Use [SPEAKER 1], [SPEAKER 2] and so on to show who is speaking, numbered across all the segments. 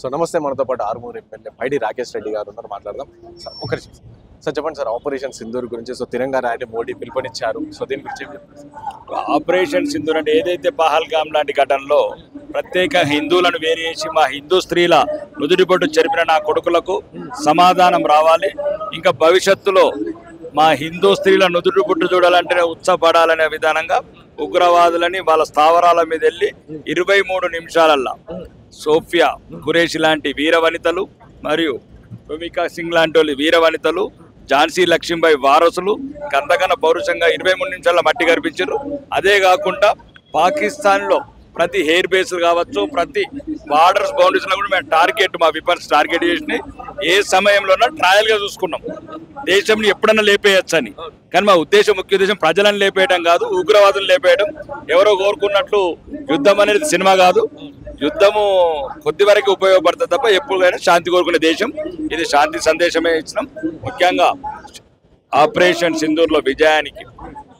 [SPEAKER 1] So నమస్తే, మనతో పాటు ఆర్మూర్ ఎమ్మెల్యే పైడి రాకేష్ రెడ్డి గారు ఉన్నారు, మాట్లాడదాం. సార్ ఒక నిమిషం సార్, చెప్పండి సార్, ఆపరేషన్ సింధూర్ గురించి. సో తెలంగాణ ఆయన మోడీ పిలుపునిచ్చారు, సో దీని గురించి ఏం చెప్తారు?
[SPEAKER 2] ఆపరేషన్ సింధూర్ అంటే ఏదైతే పహల్గామ్ లాంటి ఘటనలో ప్రత్యేక హిందువులను వేరు చేసి మా హిందూ స్త్రీల నుదుటిపొట్టు చెరిపిన నా కొడుకులకు సమాధానం రావాలి. ఇంకా భవిష్యత్తులో మా హిందూ స్త్రీల నుదుటి పుట్టు చూడాలంటే ఉత్సాహపడాలనే విధానంగా ఉగ్రవాదులని వాళ్ళ స్థావరాల మీద వెళ్ళి 23 నిమిషాలల్లా సోఫియా ఖురేషి లాంటి వీర వనితలు మరియు భూమికా సింగ్ లాంటి వాళ్ళు వీర వనితలు, ఝాన్సీ లక్ష్మీబాయి వారసులు కందకన పౌరుషంగా 23 నిమిషాల మట్టి కనిపించారు. అదే కాకుండా పాకిస్తాన్లో ప్రతి హెయిర్ బేస్లు కావచ్చు, ప్రతి బార్డర్స్ బౌండరీస్లో కూడా మేము టార్గెట్, మా విపర్స్ టార్గెట్ చేసినాయి. ఏ సమయంలోనూ ట్రయల్గా చూసుకున్నాం, దేశంని ఎప్పుడన్నా లేపేయచ్చు అని. కానీ మా ముఖ్య ఉద్దేశం ప్రజలను లేపేయడం కాదు, ఉగ్రవాదులు లేపేయడం. ఎవరో కోరుకున్నట్లు యుద్ధం అనేది సినిమా కాదు. యుద్ధము కొద్ది వరకు ఉపయోగపడుతుంది తప్ప ఎప్పుడైనా శాంతి కోరుకునే దేశం ఇది. శాంతి సందేశమే ఇచ్చినాం. ముఖ్యంగా ఆపరేషన్ సింధూర్లో విజయానికి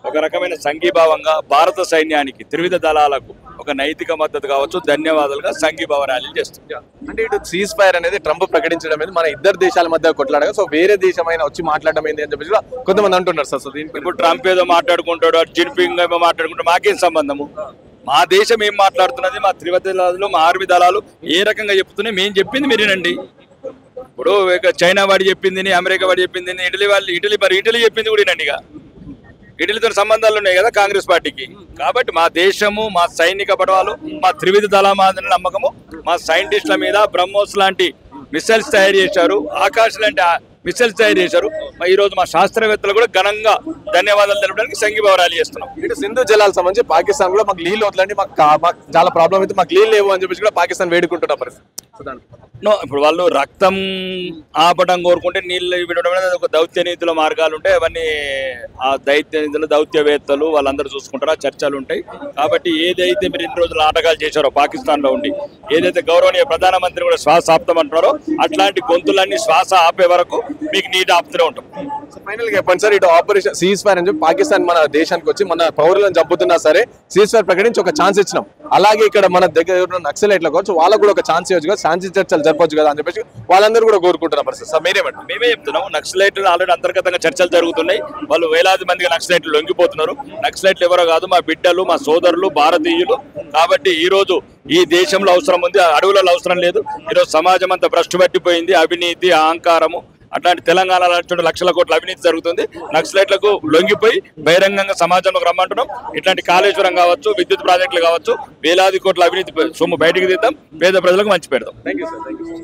[SPEAKER 2] ఒక రకమైన సంఘీభావంగా భారత సైన్యానికి, త్రివిధ దళాలకు ఒక నైతిక మద్దతు కావచ్చు, ధన్యవాదాలుగా సంఘీభావ ర్యాలీలు చేస్తుంది.
[SPEAKER 1] అంటే ఇటు సీజ్ ఫైర్ అనేది ట్రంప్ ప్రకటించడం అనేది మన ఇద్దరు దేశాల మధ్య కొట్లాడగా, సో వేరే దేశమైనా వచ్చి మాట్లాడడం ఏంది అని చెప్పేసి కొంతమంది అంటున్నారు సార్. సో దీనికి
[SPEAKER 2] ఇప్పుడు ట్రంప్ ఏదో మాట్లాడుకుంటాడు, జిన్పింగ్ ఏమో మాట్లాడుకుంటాడు, మాకేం సంబంధము? మా దేశం ఏం మాట్లాడుతున్నది, మా త్రివిధ దళాలు, మా ఆర్మీ దళాలు ఏ రకంగా చెప్తున్నాయి మేము చెప్పింది మీరేనండి. ఇప్పుడు చైనా వాడి చెప్పింది, అమెరికా వాడి చెప్పింది, ఇటలీ చెప్పింది కూడా ఇక ఇటలీతో సంబంధాలు ఉన్నాయి కదా కాంగ్రెస్ పార్టీకి. కాబట్టి మా దేశము, మా సైనిక పడవలు, మా త్రివిధ దళాల నమ్మకము, మా సైంటిస్టుల మీద బ్రహ్మోస్ లాంటి మిసైల్స్ తయారు చేశారు, ఆకాశ్ లాంటి మిసైల్స్ తయారు చేశారు. ఈ రోజు మా శాస్త్రవేత్తలు కూడా ఘనంగా ధన్యవాదాలు తెలపడానికి సంఘీభావ ర్యాలీ చేస్తున్నాం.
[SPEAKER 1] ఇటు సింధు జలాలకు సంబంధించి పాకిస్తాన్ కూడా మాకు నీళ్ళు వదలండి, మాకు చాలా ప్రాబ్లం అయితే మాకు నీళ్ళు లేవు అని చెప్పేసి కూడా పాకిస్తాన్ వేడుకుంటున్న పరిస్థితి.
[SPEAKER 2] ఇప్పుడు వాళ్ళు రక్తం ఆపడం కోరుకుంటే నీళ్ళు విడడం అనేది ఒక దౌత్య నీతుల మార్గాలు ఉంటాయి. అవన్నీ ఆ దౌత్య నీతులు, దౌత్యవేత్తలు వాళ్ళందరూ చూసుకుంటారు, ఆ చర్చలు ఉంటాయి. కాబట్టి ఏదైతే మీరు ఇన్ని రోజులు నాటకాలు చేశారో పాకిస్తాన్ లో ఉండి, ఏదైతే గౌరవనీయ ప్రధానమంత్రి కూడా శ్వాస ఆపుతామంటున్నారో అట్లాంటి గొంతులన్నీ శ్వాస ఆపే వరకు మీకు నీటి ఆపుతూనే ఉంటాం.
[SPEAKER 1] ఫైనల్ గా చెప్పండి సార్, ఇటు ఆపరేషన్ సీజ్ ఫైర్ అని చెప్పి పాకిస్తాన్ మన దేశానికి వచ్చి మన పౌరులను చంపుతున్నా సరే సీజ్ ఫైర్ ప్రకటించి ఒక ఛాన్స్ ఇచ్చినాం. అలాగే ఇక్కడ మన దగ్గర ఉన్న నక్సలైట్లకు వచ్చి వాళ్ళకు కూడా ఒక ఛాన్స్ ఇవ్వచ్చు కదా, శాంతి చర్చలు జరపచ్చు కదా అని చెప్పేసి వాళ్ళందరూ కూడా కోరుకుంటున్న పరిస్థితి. సార్ మీరేమంటారు?
[SPEAKER 2] మేమే చెప్తున్నాం, నక్సలైట్లు ఆల్రెడీ అంతర్గతంగా చర్చలు జరుగుతున్నాయి. వాళ్ళు వేలాది మందిగా నక్సలైట్లు లొంగిపోతున్నారు. నక్సలైట్లు ఎవరో కాదు, మా బిడ్డలు, మా సోదరులు, భారతీయులు. కాబట్టి ఈ రోజు ఈ దేశంలో అవసరం ఉంది, అడవులలో అవసరం లేదు. ఈరోజు సమాజం అంతా భ్రష్టు పట్టిపోయింది, అవినీతి, అహంకారము. అట్లాంటి తెలంగాణలో లక్షల కోట్ల అవినీతి జరుగుతుంది. నక్సలైట్లకు లొంగిపోయి బహిరంగంగా సమాజంలోకి రమ్మంటున్నాం. ఇట్లాంటి కాళేశ్వరం కావచ్చు, విద్యుత్ ప్రాజెక్టులు కావచ్చు, వేలాది కోట్ల అవినీతి సొమ్ము బయటకు తీద్దాం, పేద ప్రజలకు మంచి పెడదాం.
[SPEAKER 1] Thank you sir.